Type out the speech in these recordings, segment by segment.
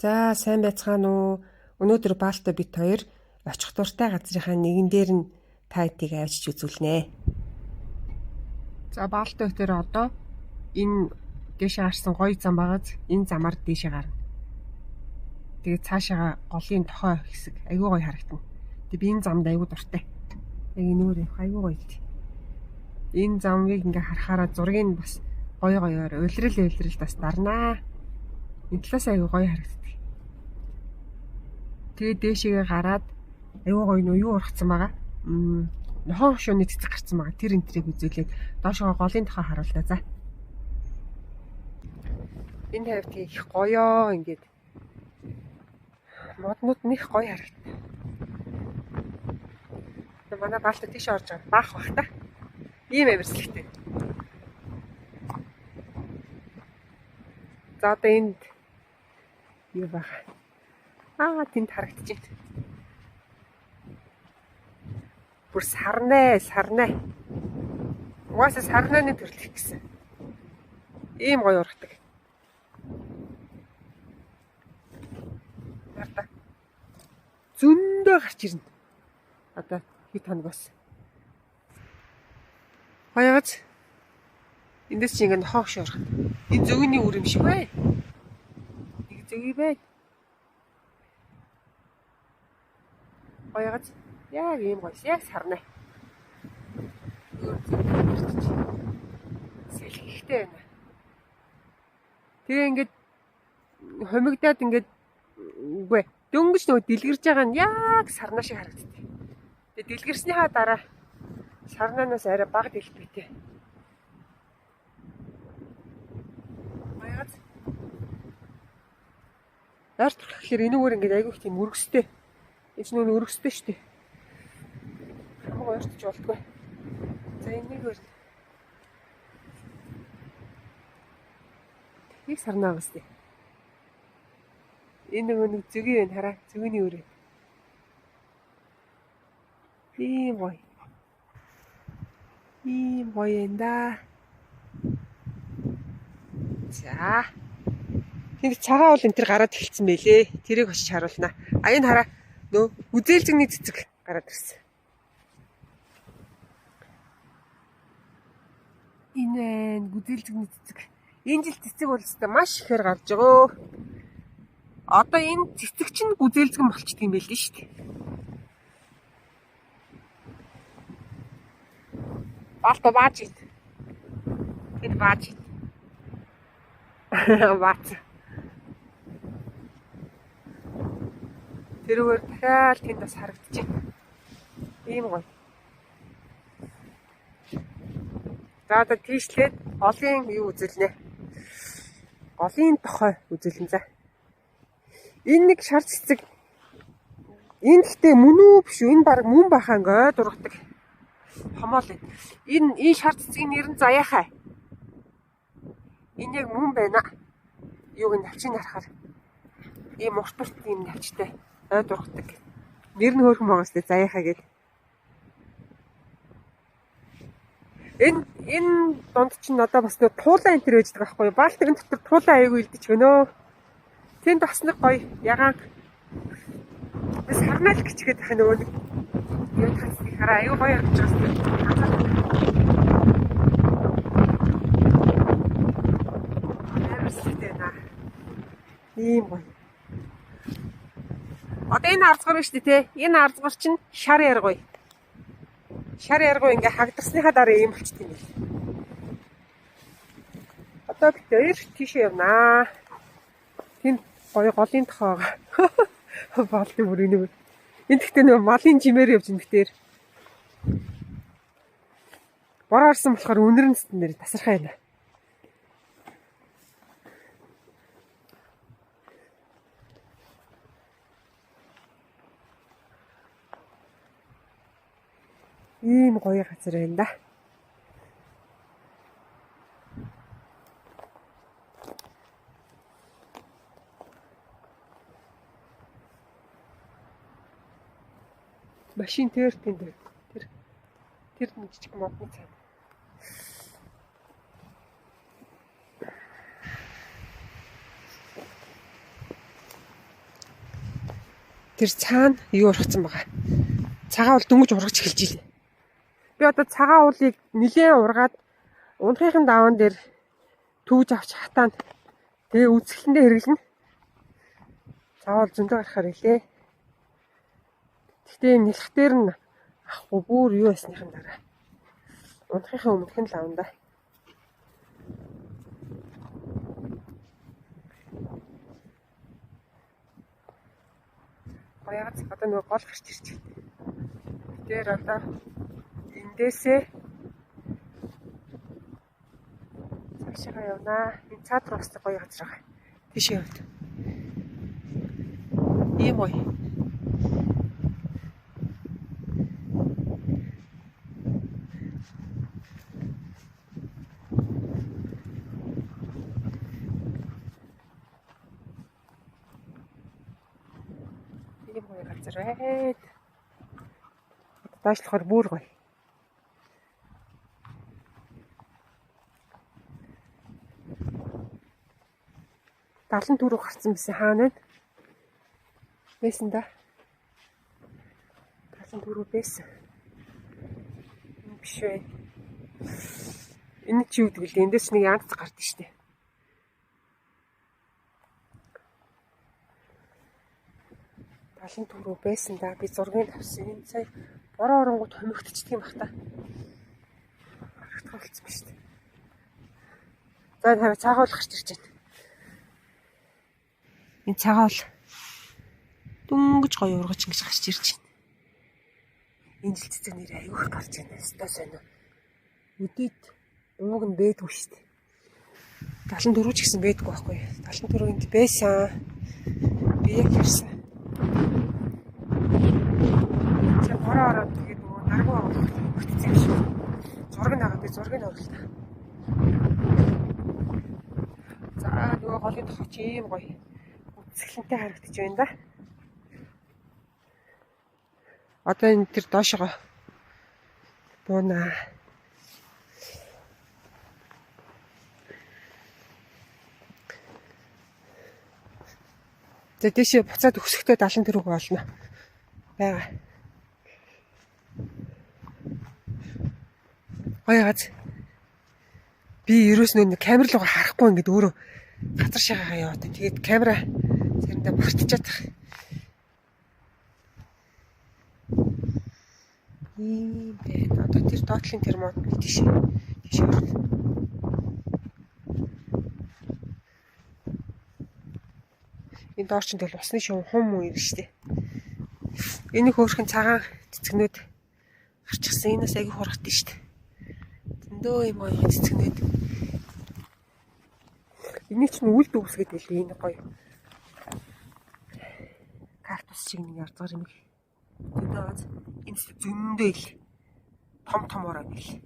За сайн байцгаана уу? Өнөөдөр Баалтай бит хоёр очих дуртай газрынхаа нэгэн дээр нь тайтыг авчиж үзүүлнэ. За Баалтай бит хоёр одоо энэ дэше гарсан гоё зам байгааз энэ замаар дэше гарна. Тэгээд цаашаа голын тохой хэсэг айгүй гоё харагдана. Тэгээд би энэ замд айгүй дуртай. Яг энэ өөр айгүй гоё л. Энэ замыг ингээ харахаараа зургийг нь бас гоё гоёор улирал бас дарнаа. Энэ талаас айгүй гоё харагддаг. Тэгээд дээшээгээ гараад айгүй гоё нөө юу ургацсан байгаа. Нохоо шууны цэцэг гарцсан байгаа. Тэр энтрийг үзүүлээд доошоо голын тохой харууллаа за. Энэ хавьд их гоёо ингээд моднууд нэх гоё харагдана. Манай Баалтай тийш орж байгаа баах бах та. Ийм амарцлагтай. За одоо энд юу баг. Тэнд харагдаж байна. Бүр сарнаа. Угаасаа сарнааны төрлөх гэсэн. Ийм гоё ургадаг. Нарта. Зөндөө гарч ирнэ. Одоо хит хоногоос. Хоёоц. Эндээс чи ингэ хоог шуурах. Энэ зөгөөний үр юм шиг бай. Нэг зөгий бай. Хоёоц. Яг ийм гоё. Яг сарнаа. Сэлхихтэй байна. Тэгээ ингээд хомигдаад ингээд үгүй дөнгөж нөгөө дэлгэрж байгаа нь яг сарнаа шиг харагддаг. Тэгээ дэлгэрснийхаа дараа сарнаанаас арай бага дэлбэтэй. Баягац. Арт гэхээр энэ өөр ингээд айгүйх тийм өргөстэй. Энэ нь өргөстэй шүү дээ. Хамаг ойртож болтгоо. За энийг өөр. Их сарнаа басна. Энэ нэг зөгийн байна хараа. Зөгөөний өрөө. Ийм гоё энэ да. За. Тэнд цагаан уул энэ төр гараад эхэлсэн байлээ. Тэрийг очиж харуулнаа. Энэ хараа. Нөө үзээлзэгний цэцэг гараад ирсэн. Энэ үзээлзэгний цэцэг. Энэ жил цэцэг бол өстой маш ихээр гарч байгаа. Одоо энэ цэцэг чинь үзээлзгэн болчихд юм байл л шүү дээ. Баалтай бааж ид. Тэнд бааж ид. Баац. Тэрүүгээр дахиад тэнд бас харагдчих. Ийм гоё. За одоо тийшлээд голын юу үзүүлнэ? Голын тохой үзүүлэн за. Энэ нэг шар цэцэг. Энэ гэхдээ мөн үү биш үү? Энэ баг мөн бахаа ингээд ургадаг. Хомоол энэ. Энэ шар цэцгийн нэр нь Заяахай. Энэ яг мөн байна. Юуг нь навчиг харахаар. Ийм уртурт ийм навчтай ойд ургадаг. Нэр нь хөөрхөн байгаа сте Заяахай гэдэг. Энэ донд чинь одоо бас нэг туулаа энэ төр ээждэг байхгүй юу? Баалтын дотор туулаа аягүй илдэж гэнэ. Тэнд бас нэг гоё ягаан бас харнаал гिचгээд байх нөгөө нэг юу тасыг хараа аюу гоё явж байгаа юм. Ийм гоё. Одоо энэ арцгар шүү дээ те. Энэ арцгар чинь шар яргуй. Шар яргуй ингээ хагдарсныхаа дараа ийм болчт юм байна. Одоо бид хоёр тийшээ явнаа. Тэнд гоё голын тохойгоо. Баалтын бүр энэ. Энд гэхдээ нөгөө малын жимээр явж ингэхээр бор орсон болохоор үнэр нь нэр тасархай байна. Ийм гоё газар байна да. Машин тэр тэнд тэр нэг жижиг модны цаа. Тэр цаана юу ургацсан байгаа. Цагаан уул дөнгөж ургаж эхэлж илээ. Би одоо цагаан уулыг нилээн ургаад унахын даваан дээр төвж авч хатаанд тэгээ үзэсгэлэндээ хэрэглэнэ. Заавал зөндөө гарахаар илээ. Гэхдээ нэлэх дээр нь ахгүй бүр юу ясныхан дараа. Унахын өмнөх нь лавна да. Гоёгац одоо нөгөө гол гарч ирж байна. Тэр одоо эндээсээ цаашаа явнаа. Энэ цаад руу бас гоё газар байгаа. Тийшээ явд. Ийм гоё. Ийм гоё газар ээ. Доошлохоор бүр гоё. Далан түрүү гарсан байсан хаана вэ? Байсан да. Далан түрүү байсан. Энэ биш вэ? Энэ чи юу гэдэг вэ? Эндээс нэг янз гардаг штеп. Далан түрүү байсан да. Би зургийг авсан. Энэ сая бороо оронгууд хомигдчихдаг юм бах та. Харагдах болсон ба штеп. За хараа цагаал гарч ирж байна. Энэ цагаал дүнгэж гоё ургаж ингэж гарч ирж байна. Энэ жил цэцэг нэр аюух гарч байна. Өстой сонио. Үдээд ууг нь бэдгүй шүү дээ. 74 ч гэсэн бэдгүй байхгүй. 74 энд байсан. Би яг ярьсан. За бороо ороод тэгээд нөгөө наргуу авах бүтцээ юм шиг. Зураг нагаа би зургийг оруулаа. За нөгөө голын тохиоч ийм гоё. Үзэсгэлэнтэй харагдаж байна да. Одоо энэ тэр доошоо буунаа. За тийшээ буцаад өсөхдөө 70 төгрөг болно. Бага. Гоёгац. Би ерөөс нэг камер руугаа харахгүй ингээд өөрөө газар шагаагаа яваад. Тэгээд камера заримдаа мартчихад тах. Ийм байна. Одоо тэр доотлын термод тийш орно. Энэ доор чинь тэгэл усны шуум хум ирнэ штэ. Энэ хөөрхөн цагаан цэцгнүүд гарчихсан. Энэс аягүй хургат штэ. Зөндөө юм гоё цэцгнүүд. Энийг чинь үлд үсгээд байлээ. Энэ гоё. Кактус шиг нэг язгаар юм л. Энэ зөндөө ил. Том ороо бил.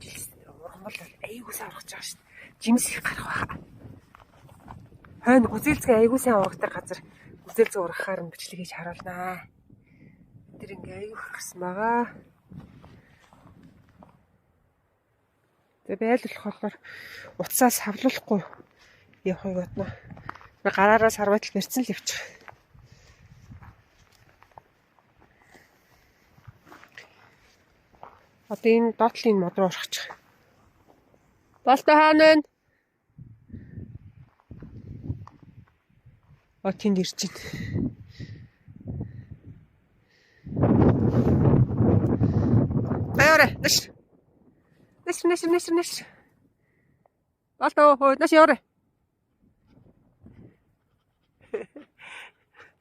Тэмээс ургамал аягүй сайн ургаж байгаа шүү дээ. Жимс их гарах байгаа. Хойно гүзээлцгээ аягүй сайн ургадаг газар гүзээлцгээ ургахаар нь бичлэг хийж харуулнаа. Тэр ингээ аягүй гарсан байгаа. Тэгээ байл болохоор утсаас хавлуулахгүй явахыг бодно. Би гараараа сарвайтал барьсан л явчих. Одоо энэ доотлын мод руу орчих. Болтой хаана вэ? Тэнд ирж байна. Аяарэ, нэш. Болтой хоо, нэш яарэ.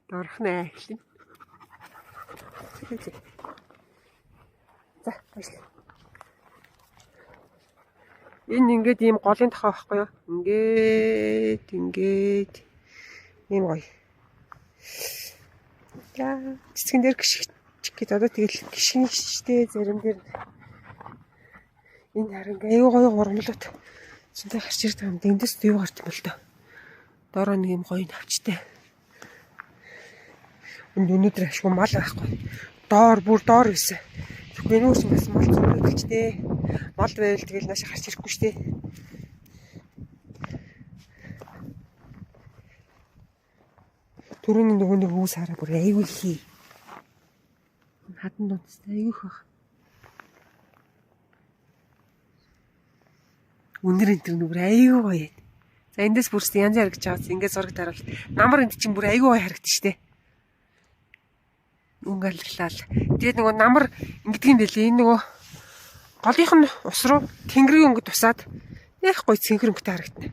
Дорхнаа. За, баярлалаа. Энэ ингээд ийм голын тохоо байхгүй юу? Ингээд ийм гоё. Яа, цэцгэн дээр гიშгэж одоо тэгэл гიშгэн штэ зарим дээр энэ харин аюу гоё ургамлууд зөнтэй гарч ирдэг юм. Эндээс юу гарч юм бол доо. Доороо нэг юм гоё навчтай. Өнөөдөр ашгүй мал байхгүй. Бүр доор байсан. Тэгэхгүй нүүрс бас мал зүрхэлчтэй. Мал байвал тэгэл наашаа гарч ирэхгүй штэ. Түрүүний нөгөө нэг үс хараа бүр айгүй хий. Хадан дундстай айгүйх баг. Үнэр энэ тэр нүр айгүй гоё. За эндээс бүрс янз бүр гэж аваад ингээд зураг дараал. Намар энд чинь бүр айгүй гоё харагдаж штэ. Үнгэлглал. Тэгээд нөгөө намар ингэдэг юм дэлээ. Энэ нөгөө голынх нь ус руу тэнгэрийн өнгөд тусаад яг гоё цэнхэрөнгөтэй харагдана.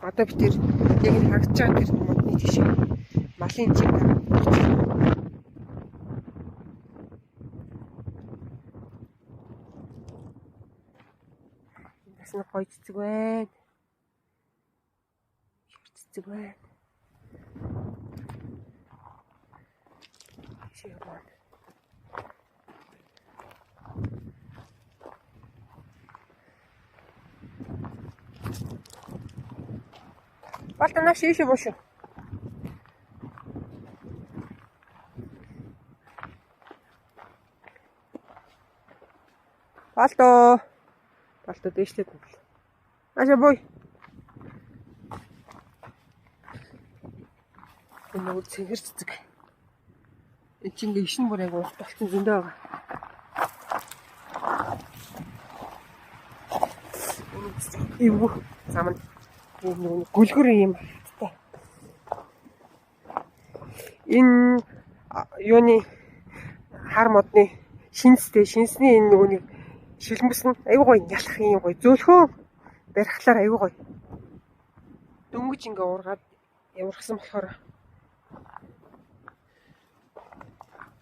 Одоо би тэр яг энэ харагдаж байгаа тэр модны тийш малын чиг Тэсний гоё цэцэг байна. Цэцэг байна. Балта наш ийшээ бош. Балта дэвшлээд байна. Аша бой. Энэ үл цэгэр цэцэг. Энд чинь ишин бүр яг урт болсон зөндөө байгаа. Эвгүй зам нь гүлгэр юм хаттай. Энэ юуны хар модны шинсний энэ нөгөө нэг шилмэс нь аюу гоё ялах юм гоё зөөлхөө барихлаар аюу гоё. Дөнгөж ингээ уургаад явархсан болохоор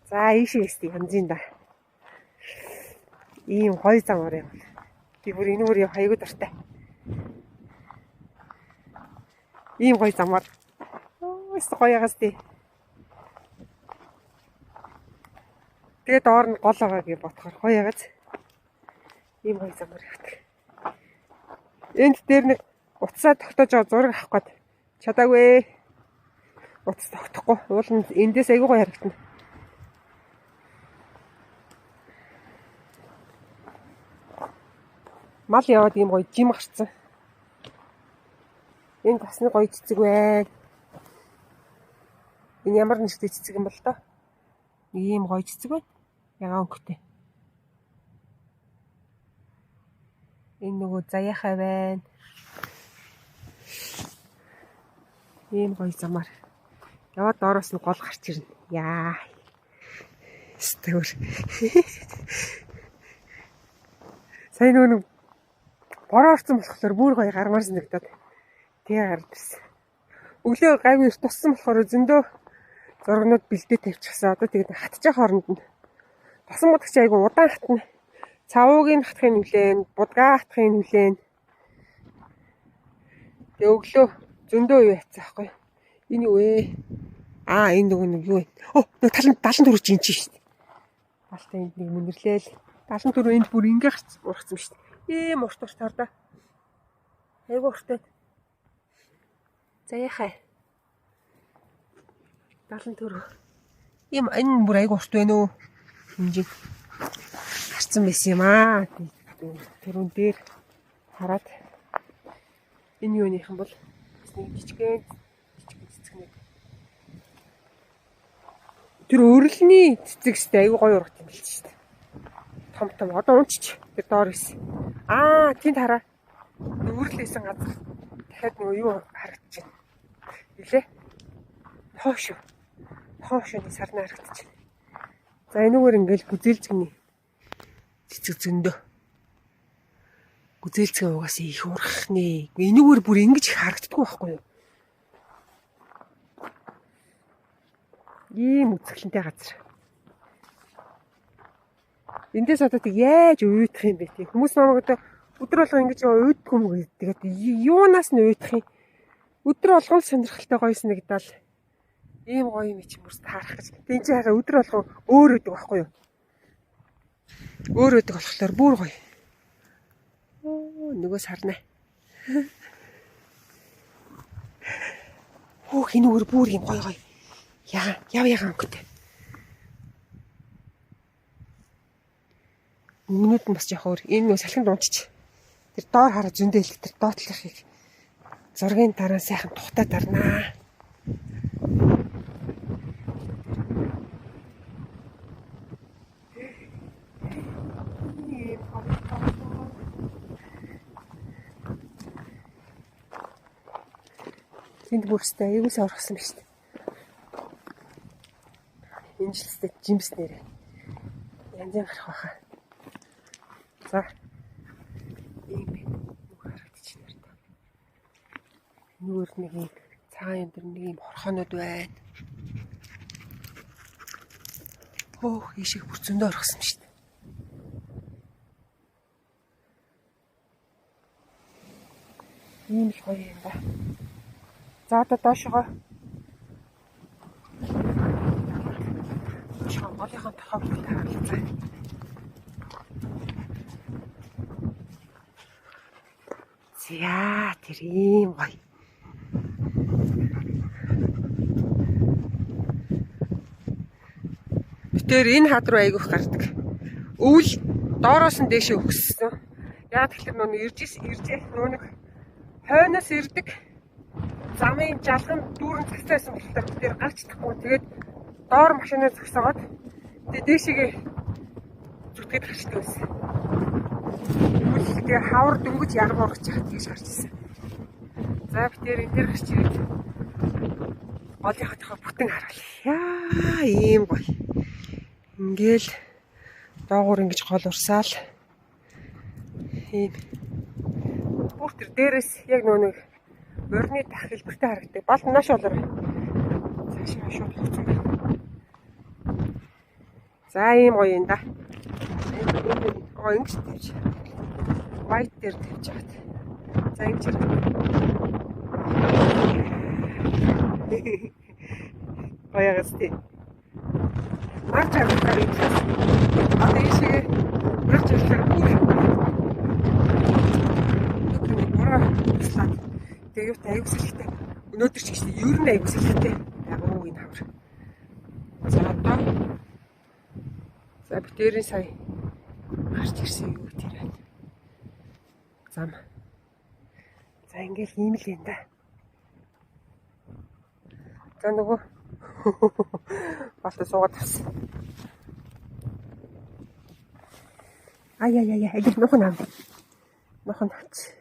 за ийшээ ястий янзын да. Ийм гоё замаар юм. Би бүр энэ бүр аюу дуртай. Ийм гоё замаар. Өөс гоё ягаас тий. Тэгээд доор нь гол байгаа гэж бодохоор гоё ягаас. Ийм гоё замаар явдаг. Энд дээр нэг утсаа тогтоож байгаа зураг авах гээд чадаагүй. Утас тогтохгүй. Уул нь эндээс аягүй гоё харагдана. Мал яваад ийм гоё жим гарцсан. Энэ тасны гоё цэцэг байна. Энэ ямар нэртэй цэцэг юм бол тоо? Ийм гоё цэцэг байна. Ягаан өнгөтэй. Энэ нөгөө заяахай байна. Ийм гоё замаар. Яваад доороос нь гол гарч ирнэ. Яа. Стөр. Сайн нөгөө бороо орсон болохоор бүр гоё гармаар санагдаад. Тэгээ гард ирсэн. Өглөө гавь эрт туссан болохоор зөндөө зургнууд бэлдээ тавьчихсан. Одоо тэгээд хатчих хооронд нь тосон бодогч айгу удаан хатна. Цавуугийн хатхын нүлэн, будгаа хатхын нүлэн. Тэгээ өглөө зөндөө юу яцсан байхгүй. Энэ юу вэ? Энэ нөгөө нэг юу вэ? Нөгөө талан төрөж ин чинь шүү дээ. Балтай энд нэг мөнөрлөөл. Талан төрөө энд бүр ингээ ургацсан шүү дээ. Ийм урт тардаа. Айгу урттай. Заяахай. Талан төрөө. Ийм энэ бүр айгу урт байна уу? Хинжиг харцсан байсан юм аа. Төрөн дээр хараад энэ юуныхан бол нэг жижигэн цэцэг нэг. Тэр өрөлний цэцэгстэй айгу гоё ургат юм л шүү дээ. Том одоо унчч тэр доор исэн. Тэнд хараа. Өрлөөсөн газар дахиад нөгөө юу харагдаж байна. Илээ. Хоошоны сарнаа харагдаж байна. За энэгээр ингээл гүзээлцгний цэцэг зөндөө. Гүзээлцгээ угаасаа их урах нэ. Энэгээр бүр ингэж их харагддаггүй байхгүй юу? Ийм үзэсгэлэнтэй газар. Эндээс одоо тэг яаж уйдах юм бэ тий? Хүмүүс намайг одоо өдөр болгоо ингэж уйдах юм гээд тэгээд юунаас нь уйдах юм? Өдөр болгоо сонирхолтой гоё санагдал. Ийм гоё юм чи мөрс таарах гэж. Тэг энэ хараа өдөр болгоо өөр өдөг байхгүй юу? Өөр өдөг болохоор бүр гоё. Нөгөө сарнаа. Хинүүр бүр юм гоё. Яв өнгөтэй. Өмнөд нь бас яг өөр. Энэ нөө салхинд унчиж. Тэр доор хараа зөндөө л тэр доотлохыг. Зургийн дараа сайхан тухтаа дарнаа. Энд бүрстэй аюулсаа орхсон байна шүү дээ. Энэ жилстэй жимс нэрээ. Янз янз гарах байхаа. За. Ийм нүг харагдчихна нэр та. Нүгөр нэг юм цагаан юм дэр нэг юм хорхоонод байна. Хөөх ийшээ бүр зөндөө орхсон шүү дээ. Ийм их гоё юм ба. За одоо доошогоо. Голынхан тохоог харгалзаа. За тэр ийм гоё. Тэр энэ хад руу айгүйх гардаг. Өвөл доороос нь дээшээ өгсөн. Яг тэгэхээр нөө ирж нөө нэг хойноос ирдэг. Замын жалган дүүрэн цацаасан болохоор тэр гарч тахгүй. Тэгээд доор машинаа зогсоогоод тэгээд дээшээгээ зүтгэж гарчдаг байсан. Тэгээд хавар дөнгөж яргуур гэж хат тийш гарч ирсэн. За би тэр энэ дээр гарч ирээд голынхаа тохоо бүтэн хараал. Яа ийм гоё. Ингээл доогуур ингэж гол урсаал. Ийм бүр тэр дээрээс яг нөө нэг морины дах хэлбэртэй харагддаг. Бол нааш болоор. Цаашаа шууд хуцсан байна. За ийм гоё юм да. Ингэж тавьж. White дээр тавьж байгаа. За ингэж хэрэг. Баягаас тий. Марч авчихсан юм. Одоо ийшээ марч авчихсан бүр. Тэгээ юу аюу салхитай. Өнөөдөр ч гэсэн ер нь аюу салхитай. Яг уу энэ хавар. За одоо. За би дээрээ сая гарч ирсэн юу тэр байна. Зам. За ингээл ийм л юм да. За нөгөө балта суугаад тавьсан. Ай агил нухан ам. Нухан тач.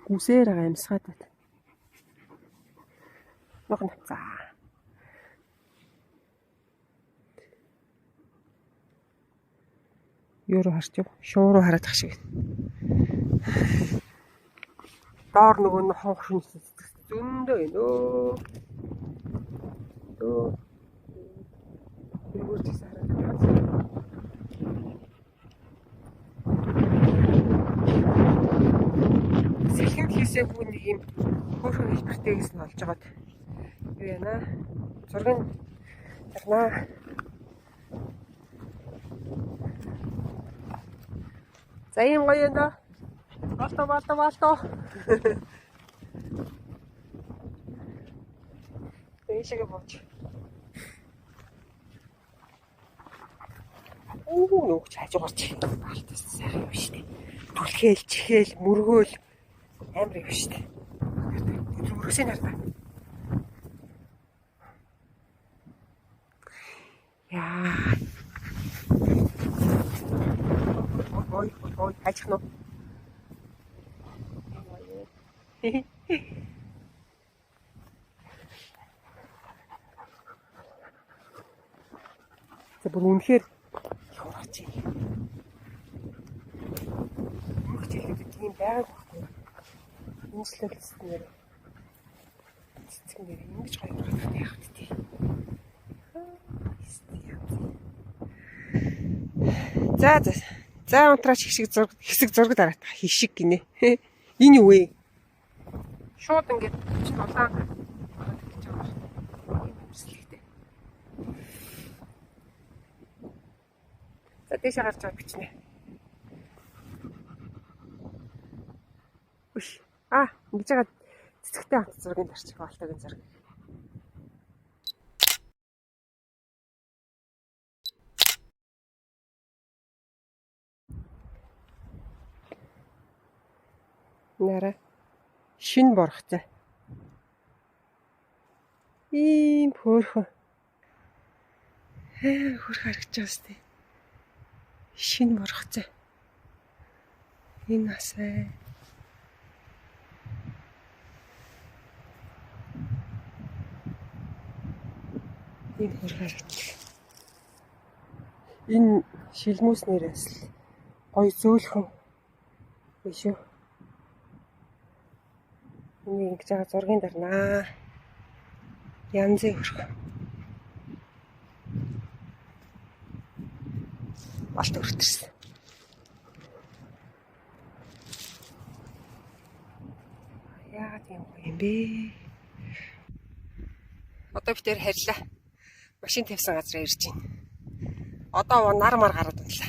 Үсээр амсгаад байна. Нухан за. Юу руу харч юу? Шуу руу хараад ах шиг байна. Доор нөгөө нухан хурын зөндөө байна өө. Өө. Юу ч хараад байна. Сэлхэнд хийсээгүй нэг юм хөөрхөн хэлбэртэй гэсэн нь олж байгаад юу яана. Зургийн тарнаа. За ийм гоё юм да. Балто. Эшегэ бооч. Нүгч хажуугарч балтаас сайхан юм шүү дээ. Түлхээл, чихээл, мөргөөл амар юм шүү дээ. Өрөөсөө нарна. Яа. Ой, хайчих нь. За бүр үнэхээр хураач юм. Мөрч хэлээд тийм байгааг баггүй. Инжлэлсэн нэр. Цэцэг нэр ингэж гоё гараад яах вэ? За унтраач хэсэг зураг дараад хишиг гинэ. Энэ юу вэ? Шууд ингээд чинь улаан гэж байгаа. Имслэгтэй. За дэше гарч байгаа бичнэ. Үш. Ингэж байгаа цэцэгтэй хамт зургийг тарчих болтойг зураг. Нара шин борхтой. Ийм хөөрхөн. Хөрх харагдаж байна сте. Шин борхтой. Энэ насаа. Энэ хөрх харагдаж. Энэ шилмүүснээрээс л гоё зөөлхөн биш үү? Энийг ингэж байгаа зургийн дарнаа. Янзын хөрх. Балт өртөрсөн. Яагаад юм бэ? Одоо бид тээр харьлаа. Машин тавьсан газараа ирж байна. Одоо нар мар гараад байна.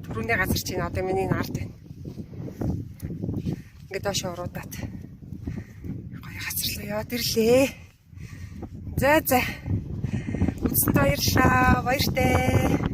Түрүүний газар чинь одоо миний нард байна. Ингээд доош уруудаад гоё газарлаа яваад ирлээ. За. Үзсэн баярлалаа. Баяртай.